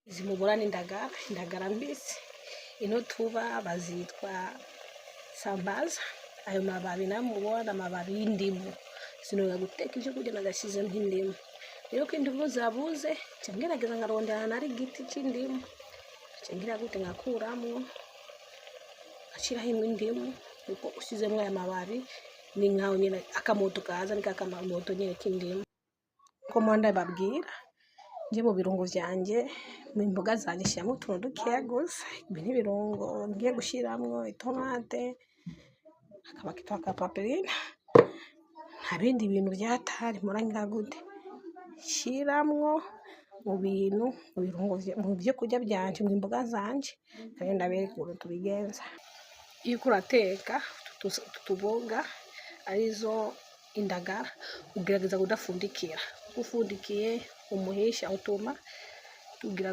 izi mubona ni indagara mbisi, ino tuba bazitwa sambaza. Ayo mababi namubona amababi y'indimu, sinoga guteka ibyo kurya nagashyize nk'indimu. Rero ko indimu zabuze ngerageza nkarondera nari igiti cy'indimu, ngira gute ngakuramwo ashiraho indimu, uko ushyizemo aya mababi ni nkaho nyine akamoto kaza ni kakamoto nyine k'indimu. Ko mwanda babwira nje mu birungo vyanje, mu mboga zanje shyiramo utuntu dukeya gusa, ibi n'ibirungo ngiye gushiramwo itomate, akaba kitwa paprika, nta bindi bintu byatari murangira gute shiramwo mu bintu, mu birungo mu byo kurya byanje, mu mboga zanje, kandi ndabereka ukuntu tubigenza. Iyo kurateka tuboga arizo indagara, ugerageza kudafundikira, ufundikiye umuhisha utuma tugira